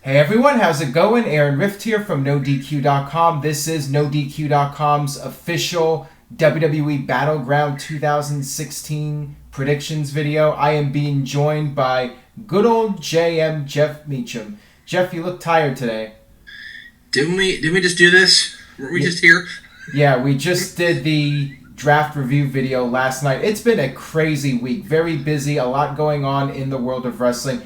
Hey everyone, how's it going? Aaron Rift here from NoDQ.com. This is NoDQ.com's official WWE Battleground 2016 predictions video. I am being joined by good old JM Jeff Meacham. Jeff, you look tired today. Didn't we just do this? Weren't we just here? Yeah, we just did the draft review video last night. It's been a crazy week, very busy, a lot going on in the world of wrestling.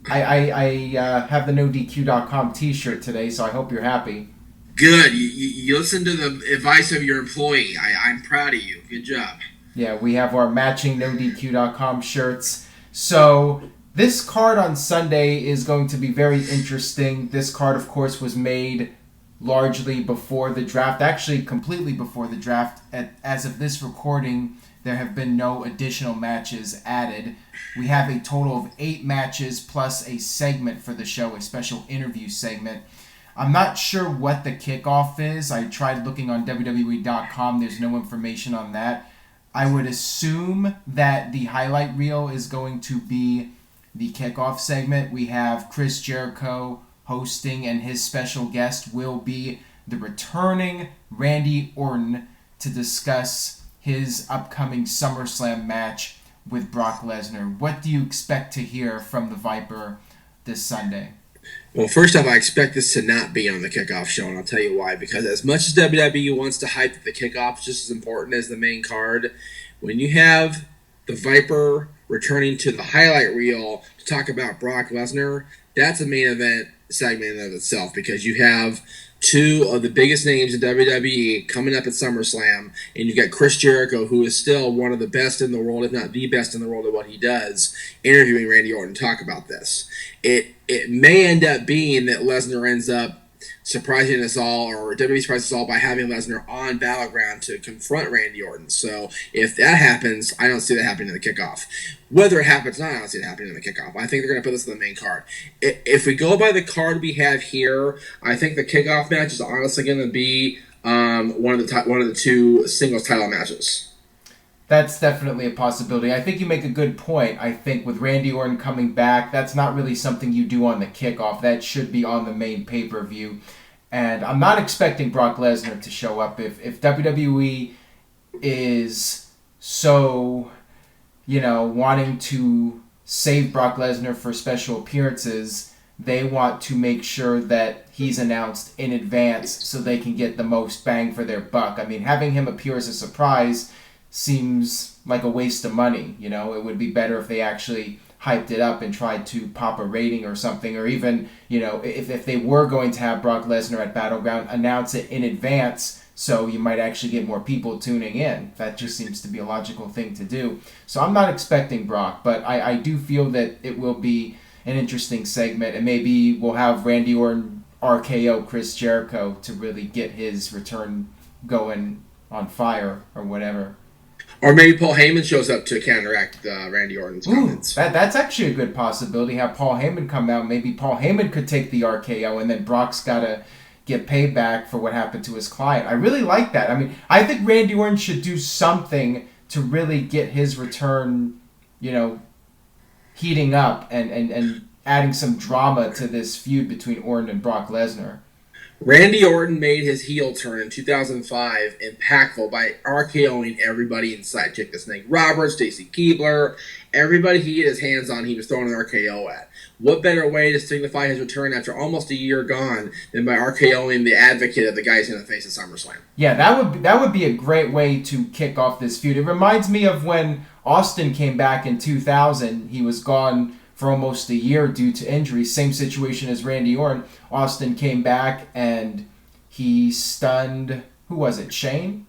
I have the NoDQ.com t-shirt today, so I hope you're happy. Good. You listen to the advice of your employee. I'm proud of you. Good job. Yeah, we have our matching NoDQ.com shirts. So this card on Sunday is going to be very interesting. This card, of course, was made largely before the draft, actually completely before the draft. As of this recording, there have been no additional matches added. We have a total of 8 matches plus a segment for the show, a special interview segment. I'm not sure what the kickoff is. I tried looking on WWE.com. There's no information on that. I would assume that the highlight reel is going to be the kickoff segment. We have Chris Jericho hosting, and his special guest will be the returning Randy Orton to discuss his upcoming SummerSlam match with Brock Lesnar. What do you expect to hear from the Viper this Sunday? Well, first off, I expect this to not be on the kickoff show, and I'll tell you why. Because as much as WWE wants to hype that the kickoff is just as important as the main card, when you have the Viper returning to the highlight reel to talk about Brock Lesnar, that's a main event segment in and of itself, because you have 2 of the biggest names in WWE coming up at SummerSlam, and you've got Chris Jericho, who is still one of the best in the world, if not the best in the world at what he does, interviewing Randy Orton to talk about this. It may end up being that Lesnar ends up surprising us all, or WWE surprises us all by having Lesnar on Battleground to confront Randy Orton. So if that happens, I don't see that happening in the kickoff. Whether it happens or not, I don't see it happening in the kickoff. I think they're going to put this on the main card. If we go by the card we have here, I think the kickoff match is honestly going to be one of the 2 singles title matches. That's definitely a possibility. I think you make a good point. I think with Randy Orton coming back, that's not really something you do on the kickoff. That should be on the main pay-per-view. And I'm not expecting Brock Lesnar to show up. If WWE is so, wanting to save Brock Lesnar for special appearances, they want to make sure that he's announced in advance so they can get the most bang for their buck. I mean, having him appear as a surprise seems like a waste of money. It would be better if they actually hyped it up and tried to pop a rating or something, or even, if they were going to have Brock Lesnar at Battleground, announce it in advance so you might actually get more people tuning in. That just seems to be a logical thing to do. So I'm not expecting Brock, but I do feel that it will be an interesting segment, and maybe we'll have Randy Orton RKO Chris Jericho to really get his return going on fire or whatever. Or maybe Paul Heyman shows up to counteract Randy Orton's comments. That's actually a good possibility. Have Paul Heyman come out. Maybe Paul Heyman could take the RKO, and then Brock's got to get payback for what happened to his client. I really like that. I mean, I think Randy Orton should do something to really get his return, heating up and adding some drama to this feud between Orton and Brock Lesnar. Randy Orton made his heel turn in 2005 impactful by RKOing everybody inside. Check this Nick Roberts, Stacy Keibler, everybody he had his hands on, he was throwing an RKO at. What better way to signify his return after almost a year gone than by RKOing the advocate of the guys in the face of SummerSlam? Yeah, that would be a great way to kick off this feud. It reminds me of when Austin came back in 2000. He was gone for almost a year due to injury. Same situation as Randy Orton. Austin came back and he stunned, who was it, Shane?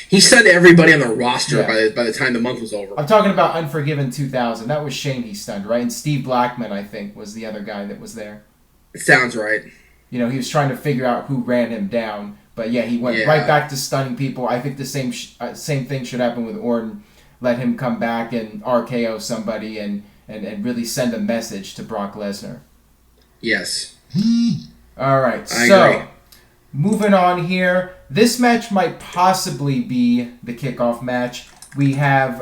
He stunned everybody on the roster by the time the month was over. I'm talking about Unforgiven 2000. That was Shane he stunned, right? And Steve Blackman, I think, was the other guy that was there. It sounds right. He was trying to figure out who ran him down. But yeah, he went right back to stunning people. I think the same thing should happen with Orton. Let him come back and RKO somebody and really send a message to Brock Lesnar. Yes. All right, I agree. Moving on here. This match might possibly be the kickoff match. We have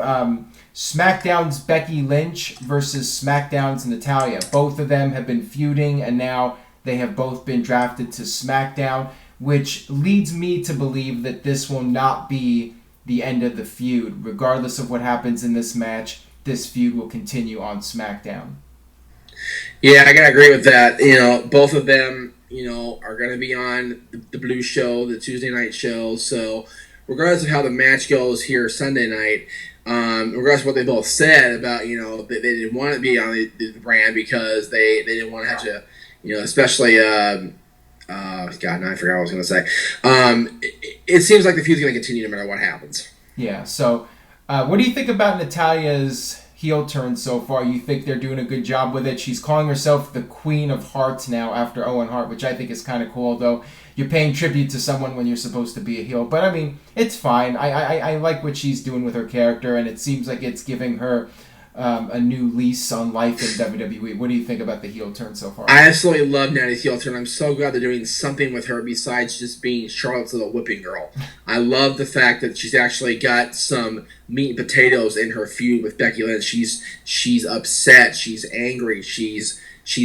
SmackDown's Becky Lynch versus SmackDown's Natalya. Both of them have been feuding, and now they have both been drafted to SmackDown, which leads me to believe that this will not be the end of the feud. Regardless of what happens in this match, this feud will continue on SmackDown. Yeah, I gotta agree with that. Both of them, are gonna be on the Blue show, the Tuesday night show. So, regardless of how the match goes here Sunday night, regardless of what they both said about, they didn't want to be on the brand because they didn't want to have to, especially, God, now I forgot what I was going to say. It seems like the feud's going to continue no matter what happens. Yeah, so what do you think about Natalya's heel turn so far? You think they're doing a good job with it? She's calling herself the Queen of Hearts now after Owen Hart, which I think is kind of cool, though. You're paying tribute to someone when you're supposed to be a heel. But, I mean, it's fine. I like what she's doing with her character, and it seems like it's giving her a new lease on life in WWE. What do you think about the heel turn so far? I absolutely love Natty's heel turn. I'm so glad they're doing something with her besides just being Charlotte's little whipping girl. I love the fact that she's actually got some meat and potatoes in her feud with Becky Lynch. She's upset. She's angry. She's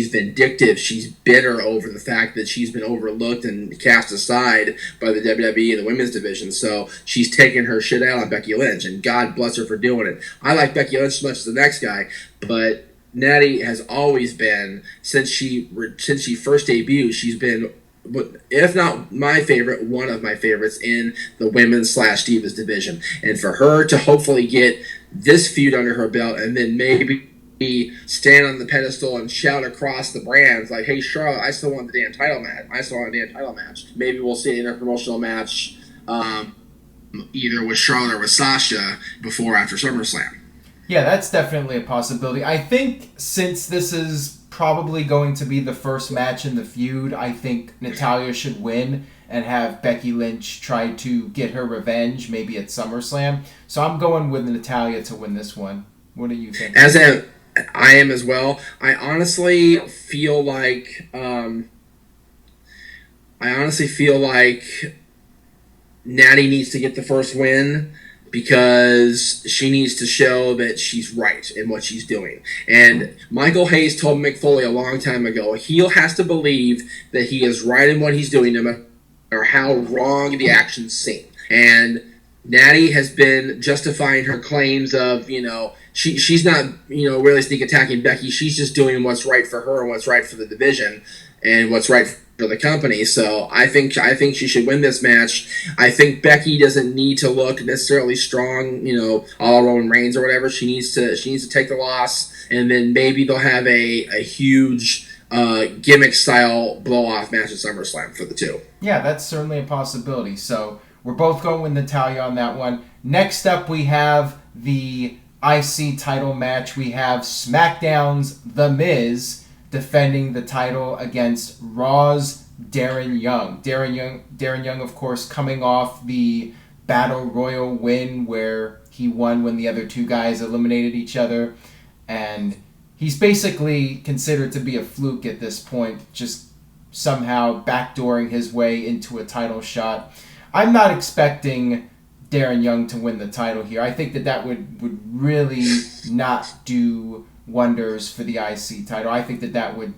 vindictive. She's bitter over the fact that she's been overlooked and cast aside by the WWE and the women's division. So she's taking her shit out on Becky Lynch, and God bless her for doing it. I like Becky Lynch as much as the next guy, but Natty has always been, since she first debuted, she's been, if not my favorite, one of my favorites in the women's / divas division. And for her to hopefully get this feud under her belt and then maybe stand on the pedestal and shout across the brands like, "Hey, Charlotte, I still want the damn title match. Maybe we'll see an interpromotional match either with Charlotte or with Sasha before or after SummerSlam." Yeah, that's definitely a possibility. I think since this is probably going to be the first match in the feud, I think Natalya should win and have Becky Lynch try to get her revenge, maybe at SummerSlam. So I'm going with Natalya to win this one. What do you think? I am as well. I honestly feel like Natty needs to get the first win because she needs to show that she's right in what she's doing. And Michael Hayes told Mick Foley a long time ago, a heel has to believe that he is right in what he's doing no matter how wrong the actions seem. And Natty has been justifying her claims of, she's not, really sneak attacking Becky. She's just doing what's right for her and what's right for the division and what's right for the company. So I think she should win this match. I think Becky doesn't need to look necessarily strong, all Roman Reigns or whatever. She needs to take the loss, and then maybe they'll have a huge gimmick style blow off match at SummerSlam for the two. Yeah, that's certainly a possibility. So we're both going with Natalya on that one. Next up, we have the IC title match. We have SmackDown's The Miz defending the title against Raw's Darren Young. Darren Young, of course, coming off the Battle Royal win where he won when the other two guys eliminated each other. And he's basically considered to be a fluke at this point, just somehow backdooring his way into a title shot. I'm not expecting Darren Young to win the title here. I think that would really not do wonders for the IC title. I think that would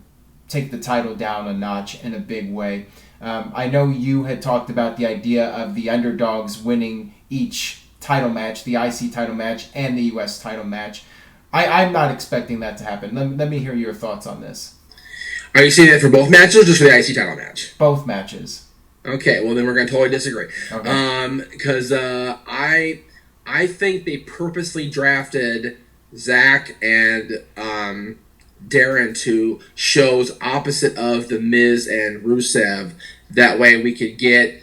take the title down a notch in a big way. I know you had talked about the idea of the underdogs winning each title match, the IC title match and the US title match. I'm not expecting that to happen. Let me hear your thoughts on this. Are you saying that for both matches or just for the IC title match? Both matches. Okay, well then we're going to totally disagree. Okay. Because I think they purposely drafted Zach and Darren to shows opposite of The Miz and Rusev. That way we could get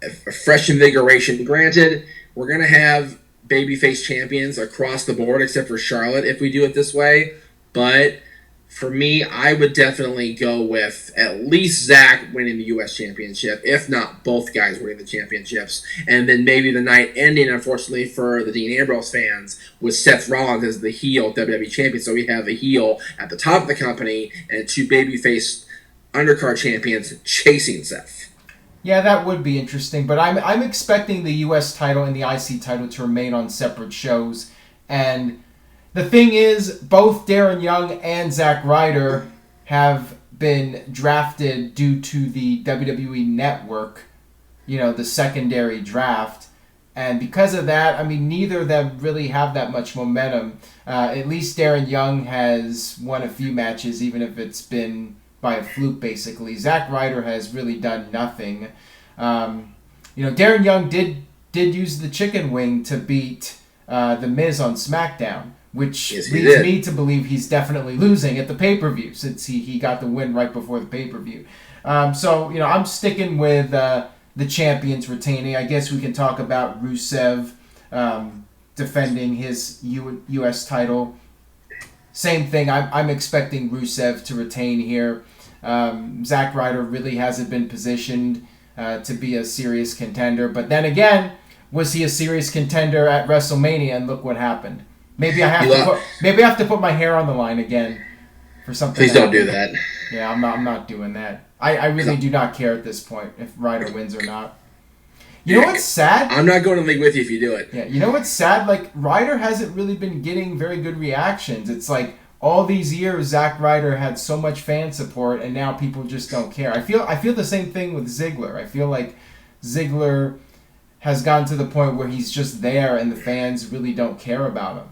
a fresh invigoration. Granted, we're going to have babyface champions across the board except for Charlotte if we do it this way. But for me, I would definitely go with at least Zach winning the U.S. Championship, if not both guys winning the championships. And then maybe the night ending, unfortunately, for the Dean Ambrose fans, with Seth Rollins as the heel WWE Champion. So we have a heel at the top of the company and two babyface undercard champions chasing Seth. Yeah, that would be interesting. But I'm expecting the U.S. title and the IC title to remain on separate shows. And The thing is, both Darren Young and Zack Ryder have been drafted due to the WWE Network, the secondary draft. And because of that, I mean, neither of them really have that much momentum. At least Darren Young has won a few matches, even if it's been by a fluke, basically. Zack Ryder has really done nothing. Darren Young did use the chicken wing to beat The Miz on SmackDown, which leads me to believe he's definitely losing at the pay-per-view, since he got the win right before the pay-per-view. I'm sticking with the champions retaining. I guess we can talk about Rusev defending his U.S. title. Same thing. I'm expecting Rusev to retain here. Zack Ryder really hasn't been positioned to be a serious contender. But then again, was he a serious contender at WrestleMania? And look what happened. Maybe I have to put my hair on the line again for something. Please don't do that. Yeah, I'm not doing that. I really do not care at this point if Ryder wins or not. You know what's sad? I'm not going to league with you if you do it. Yeah, you know what's sad? Like, Ryder hasn't really been getting very good reactions. It's like all these years Zack Ryder had so much fan support, and now people just don't care. I feel the same thing with Ziggler. I feel like Ziggler has gotten to the point where he's just there, and the fans really don't care about him.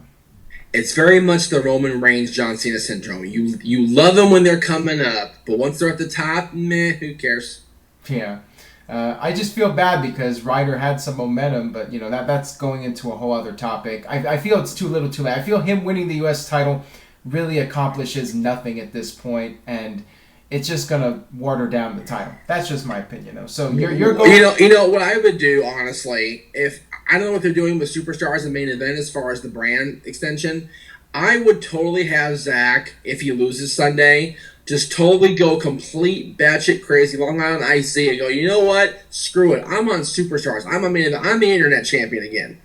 It's very much the Roman Reigns, John Cena syndrome. You love them when they're coming up, but once they're at the top, meh, who cares? Yeah. I just feel bad because Ryder had some momentum, but that's going into a whole other topic. I feel it's too little too late. I feel him winning the U.S. title really accomplishes nothing at this point, and it's just going to water down the title. That's just my opinion, though. So you're going... You know what I would do, honestly, if... I don't know what they're doing with Superstars and main event as far as the brand extension. I would totally have Zach, if he loses Sunday, just totally go complete batshit crazy, Long Island IC, and go, you know what? Screw it. I'm on Superstars. I'm on main event. I'm the internet champion again.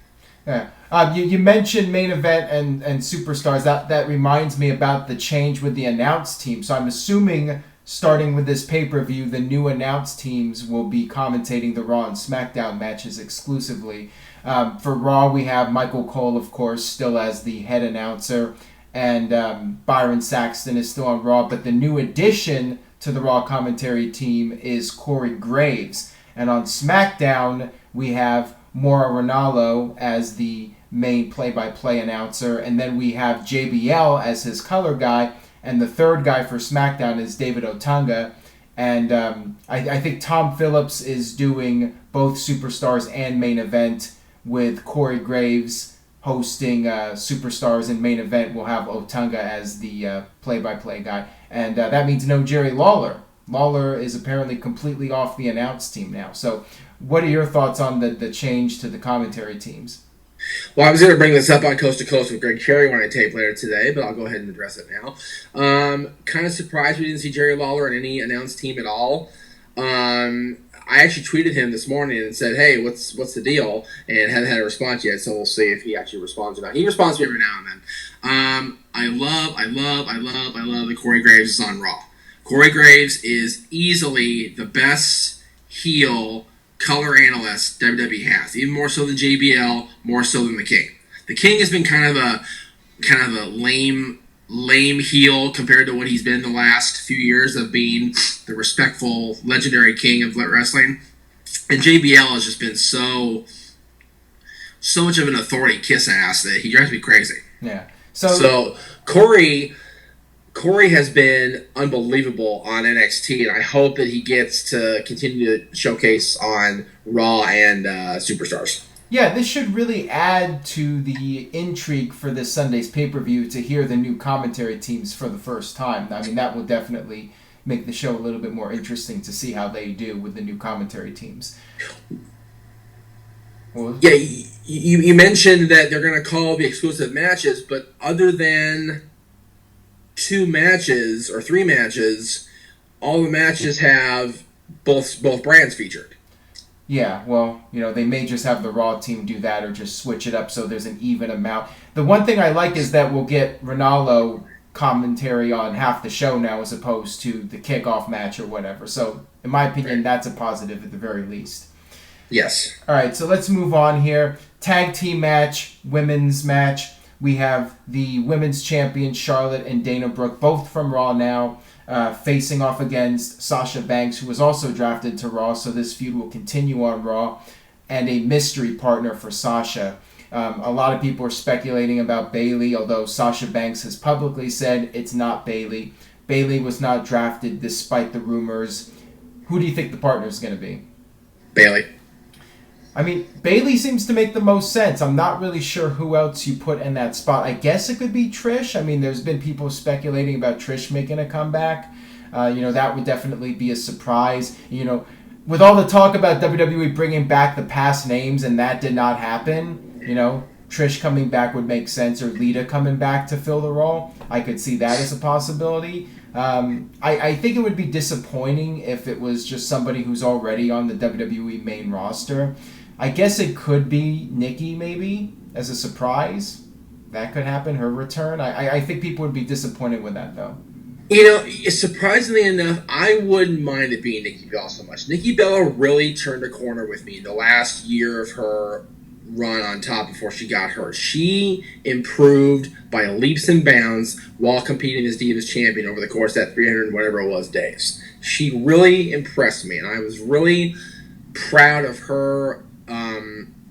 Yeah. You mentioned main event and Superstars. That reminds me about the change with the announce team. So I'm assuming, starting with this pay-per-view, the new announce teams will be commentating the Raw and SmackDown matches exclusively. For Raw, we have Michael Cole, of course, still as the head announcer, and Byron Saxton is still on Raw, but the new addition to the Raw commentary team is Corey Graves. And on SmackDown, we have Mauro Ranallo as the main play-by-play announcer, and then we have JBL as his color guy, and the third guy for SmackDown is David Otunga. And I think Tom Phillips is doing both Superstars and main event, with Corey Graves hosting Superstars and main event. We'll have Otunga as the play-by-play guy. And that means no Jerry Lawler. Lawler is apparently completely off the announce team now. So what are your thoughts on the change to the commentary teams? Well, I was going to bring this up on Coast to Coast with Greg Cherry when I tape later today, but I'll go ahead and address it now. Kind of surprised we didn't see Jerry Lawler in any announced team at all. I actually tweeted him this morning and said, hey, what's the deal? And haven't had a response yet, so we'll see if he actually responds or not. He responds to me every now and then. I love that Corey Graves is on Raw. Corey Graves is easily the best heel color analyst WWE has, even more so than JBL, more so than the King. The King has been kind of a lame heel compared to what he's been the last few years of being the respectful, legendary king of wrestling. And JBL has just been so much of an authority kiss ass that he drives me crazy. Yeah. So Corey has been unbelievable on NXT, and I hope that he gets to continue to showcase on Raw and Superstars. Yeah, this should really add to the intrigue for this Sunday's pay-per-view to hear the new commentary teams for the first time. I mean, that will definitely make the show a little bit more interesting to see how they do with the new commentary teams. Yeah, you mentioned that they're going to call the exclusive matches, but other than 2 matches or 3 matches, all the matches have both brands featured. Yeah, well, they may just have the Raw team do that or just switch it up so there's an even amount. The one thing I like is that we'll get Ranallo commentary on half the show now as opposed to the kickoff match or whatever. So, in my opinion, that's a positive at the very least. Yes. All right, so let's move on here. Tag team match, women's match. we have the women's champions Charlotte and Dana Brooke, both from Raw now, facing off against Sasha Banks, who was also drafted to Raw, so this feud will continue on Raw, and a mystery partner for Sasha. A lot of people are speculating about Bayley, although Sasha Banks has publicly said it's not Bayley. Bayley was not drafted despite the rumors. Who do you think the partner is going to be? Bayley. I mean, Bayley seems to make the most sense. I'm not really sure who else you put in that spot. I guess it could be Trish. I mean, there's been people speculating about Trish making a comeback. That would definitely be a surprise. With all the talk about WWE bringing back the past names and that did not happen, Trish coming back would make sense, or Lita coming back to fill the role. I could see that as a possibility. I think it would be disappointing if it was just somebody who's already on the WWE main roster. I guess it could be Nikki, maybe, as a surprise. That could happen, her return. I think people would be disappointed with that, though. Surprisingly enough, I wouldn't mind it being Nikki Bella so much. Nikki Bella really turned a corner with me in the last year of her run on top before she got hurt. She improved by leaps and bounds while competing as Divas champion over the course of that 300 whatever it was days. She really impressed me, and I was really proud of her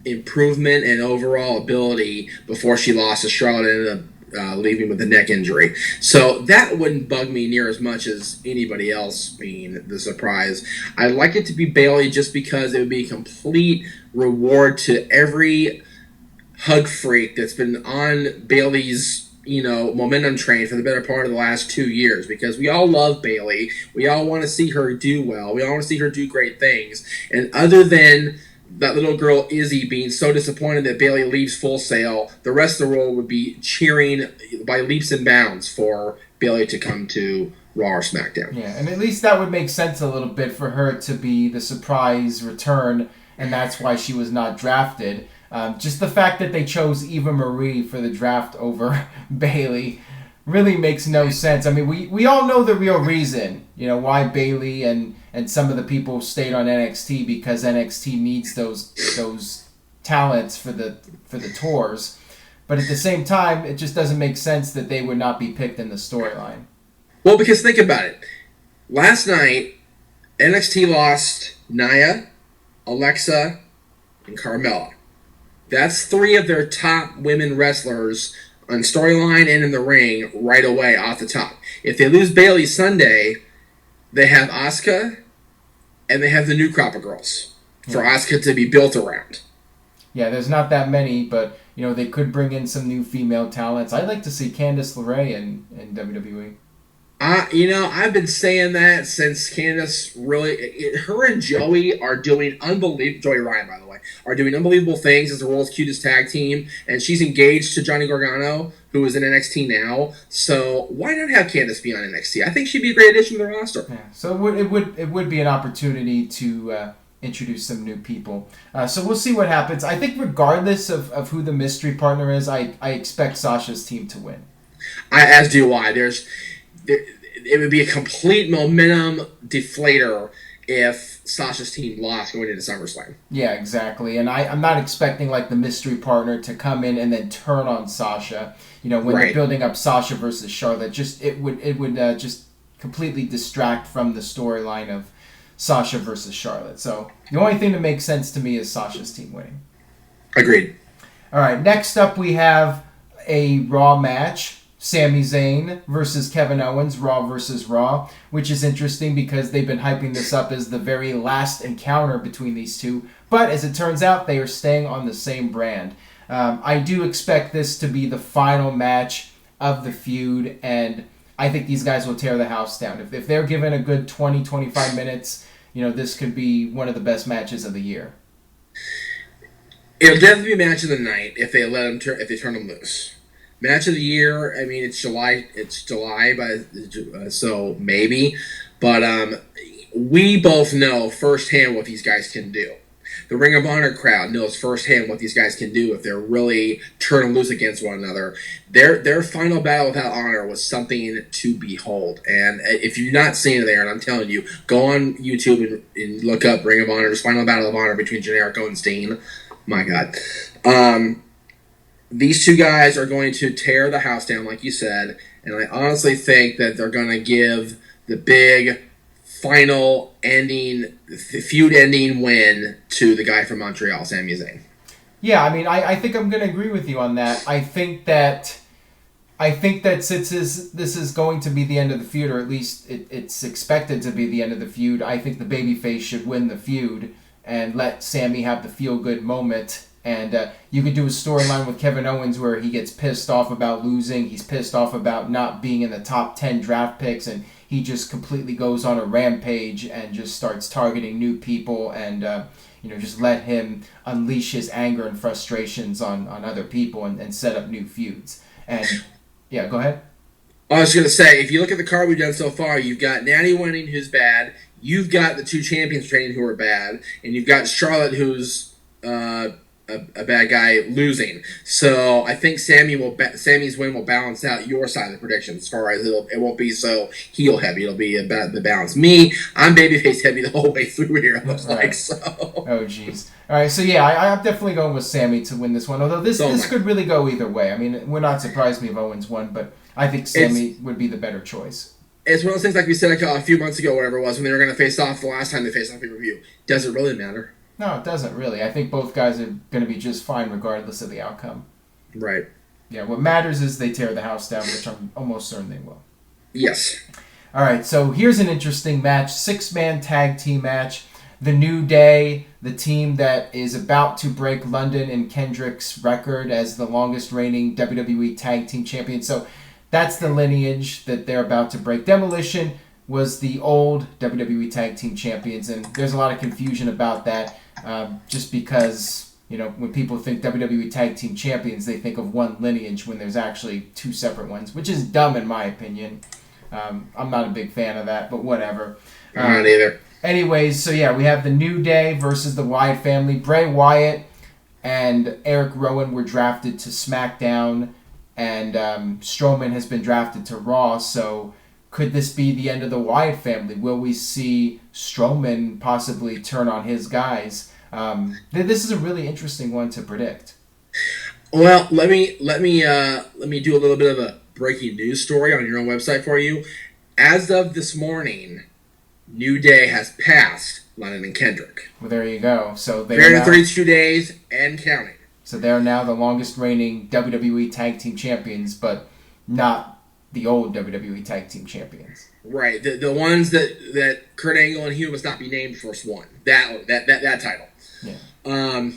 improvement and overall ability before she lost to Charlotte and ended up leaving with a neck injury. So that wouldn't bug me near as much as anybody else being the surprise. I'd like it to be Bayley just because it would be a complete reward to every hug freak that's been on Bayley's momentum train for the better part of the last 2 years, because we all love Bayley. We all want to see her do well. We all want to see her do great things. And other than that little girl Izzy being so disappointed that Bayley leaves Full Sail, the rest of the world would be cheering by leaps and bounds for Bayley to come to Raw or SmackDown. Yeah, and at least that would make sense a little bit for her to be the surprise return, and that's why she was not drafted. Just the fact that they chose Eva Marie for the draft over Bayley really makes no sense. I mean, we all know the real reason, why Bayley and some of the people stayed on NXT, because NXT needs those talents for the tours. But at the same time, it just doesn't make sense that they would not be picked in the storyline. Well, because think about it. Last night, NXT lost Nia, Alexa, and Carmella. That's 3 of their top women wrestlers on storyline and in the ring right away off the top. If they lose Bayley Sunday, they have Asuka and they have the new crop of girls for Asuka to be built around. Yeah, there's not that many, but they could bring in some new female talents. I'd like to see Candice LeRae in WWE. I've been saying that since Candice her and Joey are doing unbelievable. Joey Ryan, by the way, are doing unbelievable things as the world's cutest tag team, and she's engaged to Johnny Gargano, who is in NXT now. So why not have Candice be on NXT? I think she'd be a great addition to the roster. Yeah, so it would be an opportunity to introduce some new people. So we'll see what happens. I think regardless of who the mystery partner is, I expect Sasha's team to win. As do I. It would be a complete momentum deflator if Sasha's team lost going into SummerSlam. Yeah, exactly. And I'm not expecting the mystery partner to come in and then turn on Sasha. When they're building up Sasha versus Charlotte, it would just completely distract from the storyline of Sasha versus Charlotte. So the only thing that makes sense to me is Sasha's team winning. Agreed. All right, next up we have a Raw match. Sami Zayn versus Kevin Owens, Raw versus Raw, which is interesting because they've been hyping this up as the very last encounter between these two. But as it turns out, they are staying on the same brand. I do expect this to be the final match of the feud, and I think these guys will tear the house down. If they're given a good 20-25 minutes, this could be one of the best matches of the year. It'll definitely be match of the night if they if they turn them loose. Match of the year, I mean, it's July, so maybe. But we both know firsthand what these guys can do. The Ring of Honor crowd knows firsthand what these guys can do if they're really turning loose against one another. Their final battle without honor was something to behold. And if you've not seen it there, and I'm telling you, go on YouTube and look up Ring of Honor's final battle of honor between Jericho and Steen. My God. these two guys are going to tear the house down, like you said, and I honestly think that they're going to give the big final ending, the feud-ending win to the guy from Montreal, Sami Zayn. Yeah, I mean, I think I'm going to agree with you on that. I think that since this is going to be the end of the feud, or at least it's expected to be the end of the feud, I think the babyface should win the feud and let Sami have the feel-good moment. And you could do a storyline with Kevin Owens where he gets pissed off about losing. He's pissed off about not being in the top 10 draft picks, and he just completely goes on a rampage and just starts targeting new people and, just let him unleash his anger and frustrations on other people and set up new feuds. And, yeah, go ahead. I was going to say, if you look at the card we've done so far, you've got Natty winning, who's bad. You've got the two champions training, who are bad. And you've got Charlotte, who's a bad guy, losing. So I think Sami's win will balance out your side of the predictions as far as it won't be so heel heavy. It'll be about the balance. Me, I'm babyface heavy the whole way through here, it looks like. So. Oh, jeez. All right, so yeah, I'm definitely going with Sami to win this one, although this could really go either way. I mean, it would not surprise me if Owens won, but I think Sami would be the better choice. It's one of those things like we said a few months ago, whatever it was, when they were going to face off the last time they faced off pay-per-view. Does it really matter? No, it doesn't really. I think both guys are going to be just fine regardless of the outcome. Right. Yeah, what matters is they tear the house down, which I'm almost certain they will. Yes. All right, so here's an interesting match. 6-man tag team match. The New Day, the team that is about to break London and Kendrick's record as the longest reigning WWE Tag Team Champion. So that's the lineage that they're about to break. Demolition was the old WWE Tag Team Champions, and there's a lot of confusion about that just because, when people think WWE Tag Team Champions, they think of one lineage when there's actually two separate ones, which is dumb in my opinion. I'm not a big fan of that, but whatever. Not either. Anyways, so yeah, we have the New Day versus the Wyatt family. Bray Wyatt and Eric Rowan were drafted to SmackDown, and Strowman has been drafted to Raw, so could this be the end of the Wyatt family? Will we see Strowman possibly turn on his guys? This is a really interesting one to predict. Well, let me do a little bit of a breaking news story on your own website for you. As of this morning, New Day has passed London and Kendrick. Well, there you go. So they are 32 days and counting. So they are now the longest reigning WWE Tag Team Champions, but not the old WWE Tag Team Champions. Right. The ones that Kurt Angle and Hugh must not be named first one. That title. Yeah.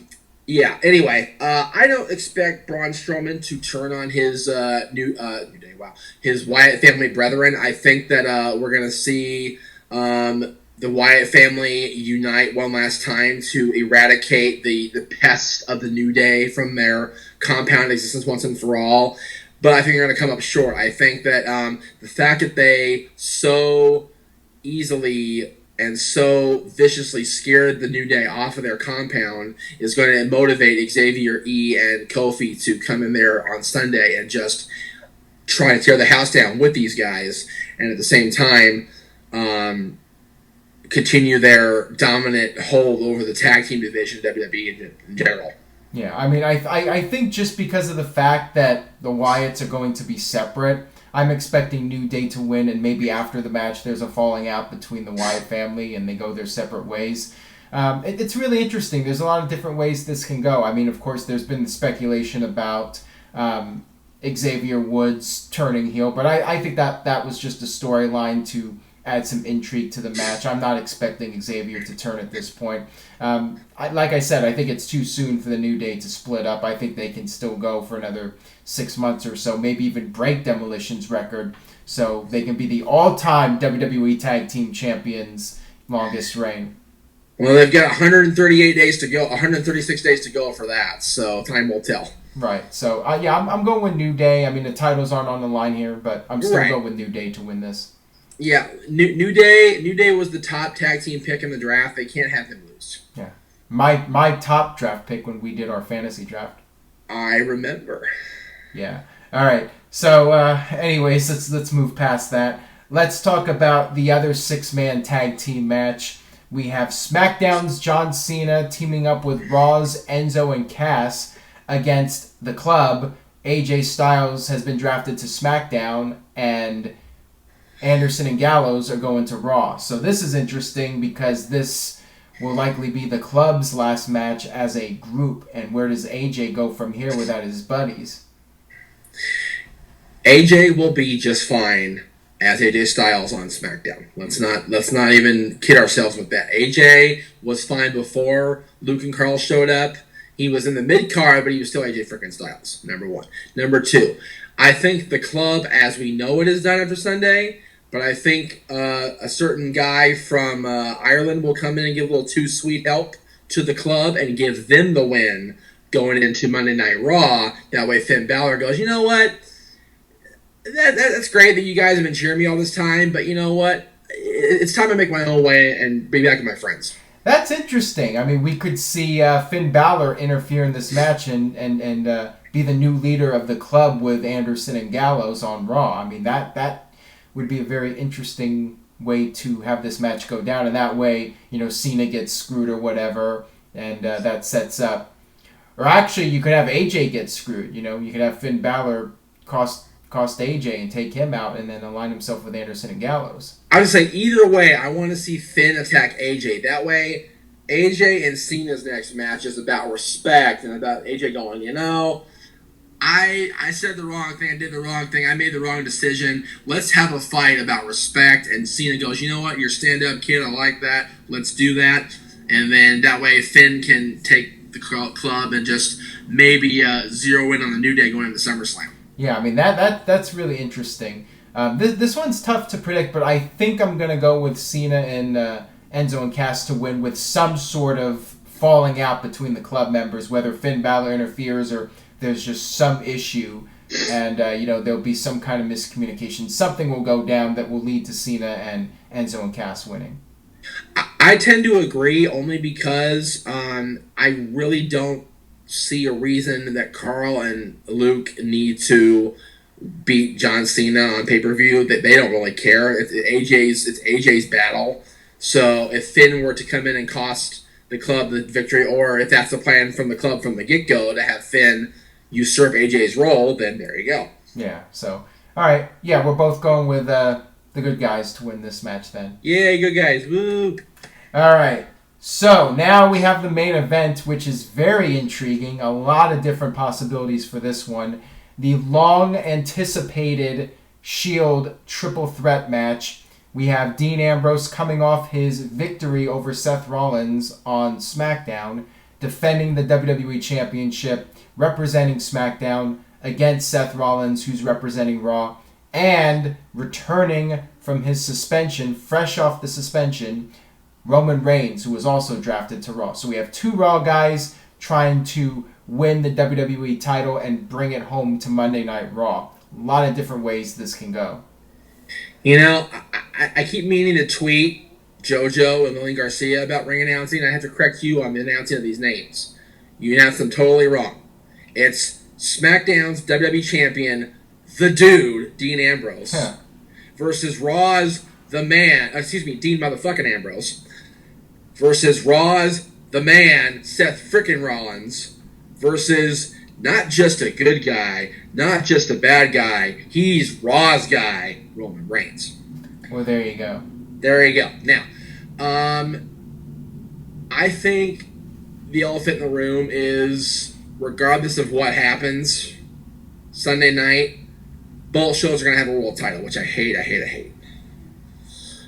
Yeah. Anyway, I don't expect Braun Strowman to turn on his New Day. Wow. His Wyatt family brethren. I think that we're gonna see the Wyatt family unite one last time to eradicate the pest of the New Day from their compound existence once and for all. But I think they're going to come up short. I think that the fact that they so easily and so viciously scared the New Day off of their compound is going to motivate Xavier E. and Kofi to come in there on Sunday and just try to tear the house down with these guys. And at the same time, continue their dominant hold over the tag team division of WWE in general. Yeah, I mean, I think just because of the fact that the Wyatts are going to be separate, I'm expecting New Day to win, and maybe after the match there's a falling out between the Wyatt family and they go their separate ways. It's really interesting. There's a lot of different ways this can go. I mean, of course, there's been the speculation about Xavier Woods turning heel, but I think that was just a storyline to add some intrigue to the match. I'm not expecting Xavier to turn at this point. Like I said, I think it's too soon for the New Day to split up. I think they can still go for another 6 months or so, maybe even break Demolition's record, so they can be the all-time WWE Tag Team Champions longest reign. Well, they've got 138 days to go, 136 days to go for that, so time will tell. Right, so I'm going with New Day. I mean, the titles aren't on the line here, but I'm still going with New Day to win this. Yeah, New Day was the top tag team pick in the draft. They can't have them lose. Yeah, my top draft pick when we did our fantasy draft. I remember. Yeah. All right. So, anyways, let's move past that. Let's talk about the other 6-man tag team match. We have SmackDown's John Cena teaming up with Raw's Enzo and Cass against the club. AJ Styles has been drafted to SmackDown, and Anderson and Gallows are going to Raw. So this is interesting because this will likely be the club's last match as a group. And where does AJ go from here without his buddies? AJ will be just fine as AJ Styles on SmackDown. Let's not even kid ourselves with that. AJ was fine before Luke and Carl showed up. He was in the mid-card, but he was still AJ freaking Styles, number one. Number two, I think the club, as we know it, is done after Sunday, but I think a certain guy from Ireland will come in and give a little too sweet help to the club and give them the win going into Monday Night Raw. That way Finn Balor goes, you know what? That's great that you guys have been cheering me all this time, but you know what? It's time to make my own way and be back with my friends. That's interesting. I mean, we could see Finn Balor interfere in this match and be the new leader of the club with Anderson and Gallows on Raw. I mean, that would be a very interesting way to have this match go down. And that way, Cena gets screwed or whatever, and that sets up. Or actually, you could have AJ get screwed. You could have Finn Balor cost AJ and take him out and then align himself with Anderson and Gallows. I would say either way, I want to see Finn attack AJ. That way, AJ and Cena's next match is about respect and about AJ going, I said the wrong thing, I did the wrong thing, I made the wrong decision. Let's have a fight about respect. And Cena goes, you know what, you're stand-up kid, I like that. Let's do that. And then that way Finn can take the club and just maybe zero in on the New Day going into SummerSlam. Yeah, I mean, that's really interesting. This one's tough to predict, but I think I'm going to go with Cena and Enzo and Cass to win with some sort of falling out between the club members, whether Finn Balor interferes or there's just some issue, and there'll be some kind of miscommunication. Something will go down that will lead to Cena and Enzo and Cass winning. I tend to agree only because I really don't see a reason that Carl and Luke need to beat John Cena on pay-per-view. That they don't really care. It's AJ's battle. So if Finn were to come in and cost the club the victory, or if that's the plan from the club from the get-go to have Finn usurp AJ's role, then there you go. Yeah, so, all right. Yeah, we're both going with the good guys to win this match then. Yeah, good guys. Woo! All right. So now we have the main event, which is very intriguing. A lot of different possibilities for this one. The long-anticipated Shield triple threat match. We have Dean Ambrose coming off his victory over Seth Rollins on SmackDown, defending the WWE Championship, representing SmackDown against Seth Rollins, who's representing Raw, and returning from his suspension, fresh off the suspension, Roman Reigns, who was also drafted to Raw. So we have two Raw guys trying to win the WWE title and bring it home to Monday Night Raw. A lot of different ways this can go. I keep meaning to tweet JoJo and Lillian Garcia about ring announcing. I have to correct you on the announcing of these names. You announced them totally wrong. It's SmackDown's WWE Champion, the Dude, Dean Ambrose, versus Raw's the Man, Dean motherfucking Ambrose, versus Raw's the Man, Seth frickin' Rollins, versus not just a good guy, not just a bad guy, he's Raw's guy, Roman Reigns. Well, there you go. There you go. Now, I think the elephant in the room is, regardless of what happens Sunday night, both shows are going to have a world title, which I hate.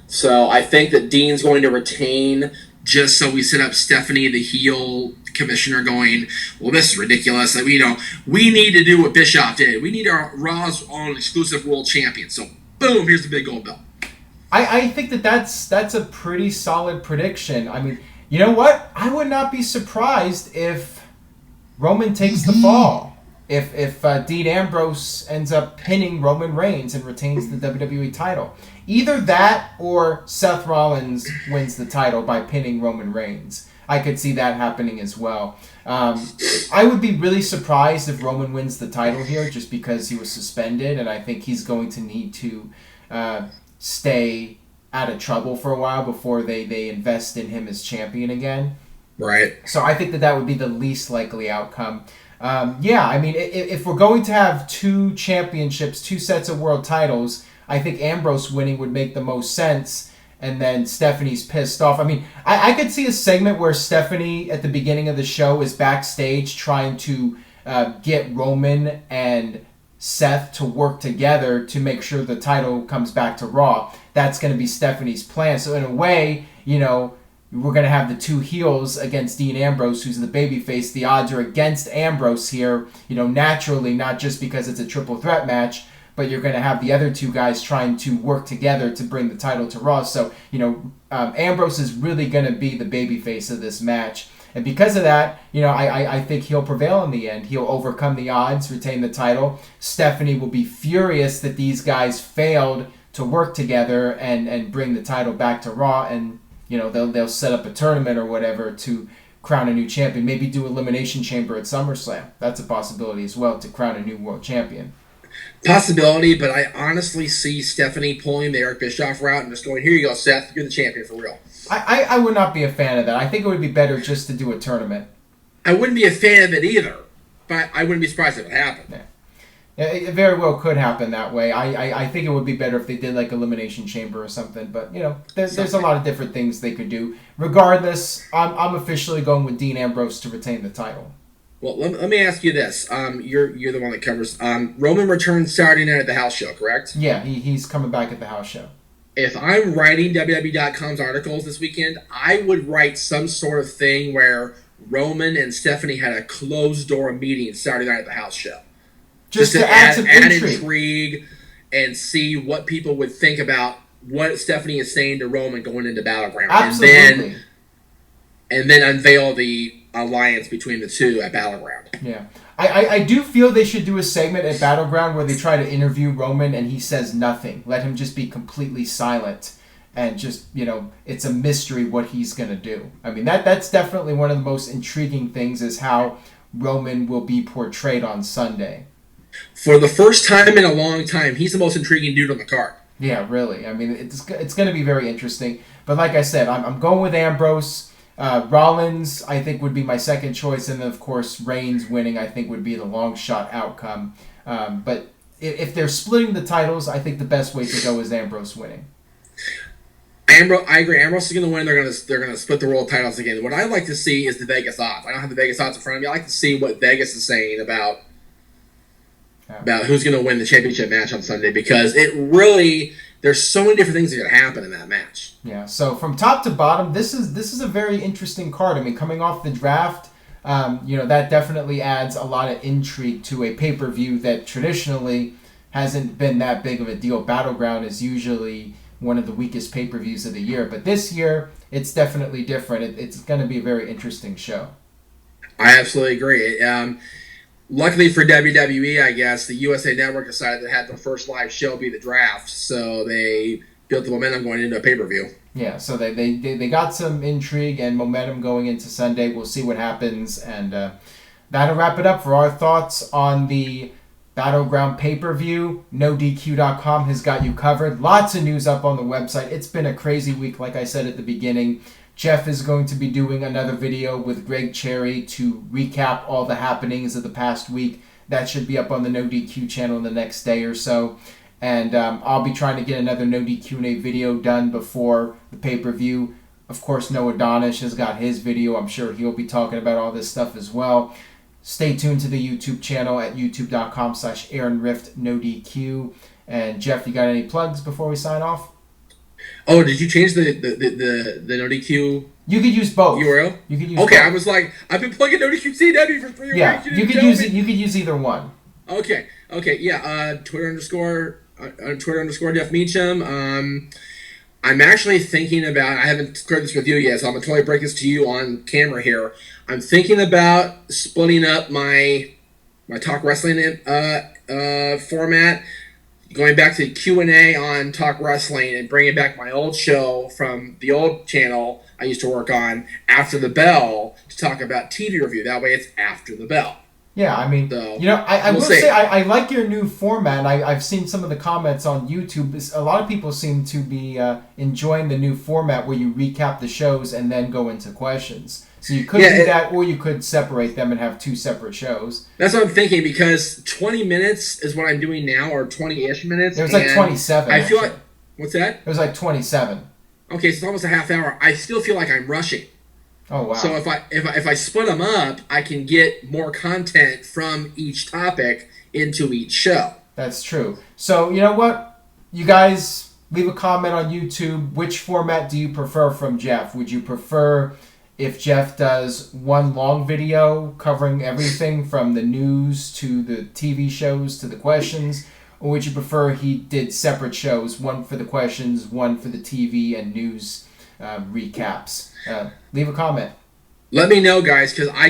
So I think that Dean's going to retain, just so we set up Stephanie, the heel commissioner, going, well, this is ridiculous. We need to do what Bischoff did. We need our Raw's own exclusive world champion. So, boom, here's the big gold belt. I think that's a pretty solid prediction. I mean, you know what? I would not be surprised if Roman takes the fall. If Dean Ambrose ends up pinning Roman Reigns and retains the WWE title. Either that or Seth Rollins wins the title by pinning Roman Reigns. I could see that happening as well. I would be really surprised if Roman wins the title here just because he was suspended, and I think he's going to need to stay out of trouble for a while before they invest in him as champion again. Right. So I think that would be the least likely outcome. Yeah, I mean, if we're going to have two championships, two sets of world titles, I think Ambrose winning would make the most sense. And then Stephanie's pissed off. I mean, I could see a segment where Stephanie at the beginning of the show is backstage trying to get Roman and Seth to work together to make sure the title comes back to Raw. That's going to be Stephanie's plan. So in a way, you know, we're going to have the two heels against Dean Ambrose, who's the babyface. The odds are against Ambrose here, you know, naturally, not just because it's a triple threat match, but you're going to have the other two guys trying to work together to bring the title to Raw. So, you know, Ambrose is really going to be the babyface of this match. And because of that, you know, I think he'll prevail in the end. He'll overcome the odds, retain the title. Stephanie will be furious that these guys failed to work together and bring the title back to Raw. And, you know, they'll set up a tournament or whatever to crown a new champion. Maybe do Elimination Chamber at SummerSlam. That's a possibility as well, to crown a new world champion. Possibility, but I honestly see Stephanie pulling the Eric Bischoff route and just going, here you go, Seth, you're the champion for real. I would not be a fan of that. I think it would be better just to do a tournament. I wouldn't be a fan of it either, but I wouldn't be surprised if it happened. Yeah. It very well could happen that way. I think it would be better if they did like Elimination Chamber or something, but, you know, there's a lot of different things they could do. Regardless, I'm officially going with Dean Ambrose to retain the title. Well, let me ask you this. You're the one that covers. Roman returns Saturday night at the house show, correct? Yeah, he's coming back at the house show. If I'm writing WWE.com's articles this weekend, I would write some sort of thing where Roman and Stephanie had a closed-door meeting Saturday night at the house show. Just to add some intrigue and see what people would think about what Stephanie is saying to Roman going into Battleground. Absolutely. And then unveil the alliance between the two at Battleground. Yeah. I do feel they should do a segment at Battleground where they try to interview Roman and he says nothing. Let him just be completely silent and just, you know, it's a mystery what he's going to do. I mean, that's definitely one of the most intriguing things is how Roman will be portrayed on Sunday. For the first time in a long time, he's the most intriguing dude on the card. Yeah, really. I mean, it's going to be very interesting. But like I said, I'm going with Ambrose. Rollins, I think, would be my second choice. And then, of course, Reigns winning, I think, would be the long shot outcome. But if they're splitting the titles, I think the best way to go is Ambrose winning. I agree. Ambrose is going to win. They're going to split the world titles again. What I'd like to see is the Vegas odds. I don't have the Vegas odds in front of me. I like to see what Vegas is saying about who's going to win the championship match on Sunday, because it really, there's so many different things that are going to happen in that match. Yeah, so from top to bottom, this is a very interesting card. I mean, coming off the draft, you know, that definitely adds a lot of intrigue to a pay-per-view that traditionally hasn't been that big of a deal. Battleground is usually one of the weakest pay-per-views of the year, but this year, it's definitely different. It's going to be a very interesting show. I absolutely agree. Luckily for WWE, I guess, the USA Network decided to have the first live show be the draft, so they built the momentum going into a pay-per-view. Yeah, so they got some intrigue and momentum going into Sunday. We'll see what happens, and that'll wrap it up for our thoughts on the Battleground pay-per-view. NoDQ.com has got you covered. Lots of news up on the website. It's been a crazy week, like I said at the beginning. Jeff is going to be doing another video with Greg Cherry to recap all the happenings of the past week. That should be up on the No DQ channel in the next day or so. And I'll be trying to get another No DQ&A video done before the pay-per-view. Of course, Noah Donish has got his video. I'm sure he'll be talking about all this stuff as well. Stay tuned to the YouTube channel at youtube.com/AaronRiftNoDQ. And Jeff, you got any plugs before we sign off? Oh, did you change the No DQ? You could use both. URL? You could use okay, both. I was like, I've been plugging No DQ CW for 3 weeks. Yeah, you could use it. You could use either one. Okay, yeah. Twitter _ Jeff Meacham. I'm actually thinking about. I haven't shared this with you yet, so I'm gonna totally break this to you on camera here. I'm thinking about splitting up my Talk Wrestling format, going back to Q&A on Talk Wrestling and bringing back my old show from the old channel I used to work on, After the Bell, to talk about TV review. That way it's After the Bell. Yeah, I mean, So, I we'll will see. say I like your new format. I've seen some of the comments on YouTube. A lot of people seem to be enjoying the new format where you recap the shows and then go into questions. So you could do that, or you could separate them and have two separate shows. That's what I'm thinking, because 20 minutes is what I'm doing now, or 20-ish minutes. It was like 27. I feel like, what's that? It was like 27. Okay, so it's almost a half hour. I still feel like I'm rushing. Oh wow! So if I split them up, I can get more content from each topic into each show. That's true. So you know what? You guys leave a comment on YouTube. Which format do you prefer from Jeff? Would you prefer if Jeff does one long video covering everything from the news to the TV shows to the questions? Or would you prefer he did separate shows, one for the questions, one for the TV and news recaps? Leave a comment. Let me know, guys, because I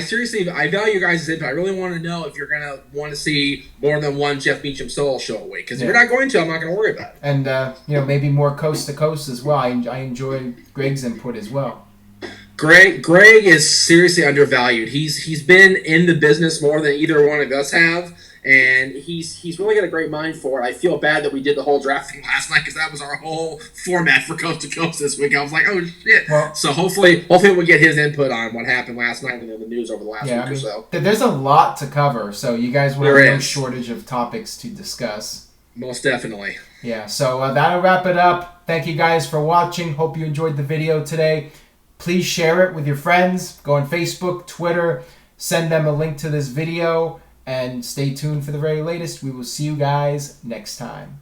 value your guys' input. I really want to know if you're going to want to see more than one Jeff Meacham solo show a week. Because if you're not going to, I'm not going to worry about it. And, maybe more coast to coast as well. I enjoy Greg's input as well. Greg is seriously undervalued. He's been in the business more than either one of us have, and he's really got a great mind for it. I feel bad that we did the whole draft thing last night, because that was our whole format for Coast to Coast this week. I was like, oh shit. Well, so hopefully we'll get his input on what happened last night and in the news over the last week or so. There's a lot to cover, so you guys will have no shortage of topics to discuss. Most definitely. Yeah, so that'll wrap it up. Thank you guys for watching. Hope you enjoyed the video today. Please share it with your friends. Go on Facebook, Twitter, send them a link to this video, and stay tuned for the very latest. We will see you guys next time.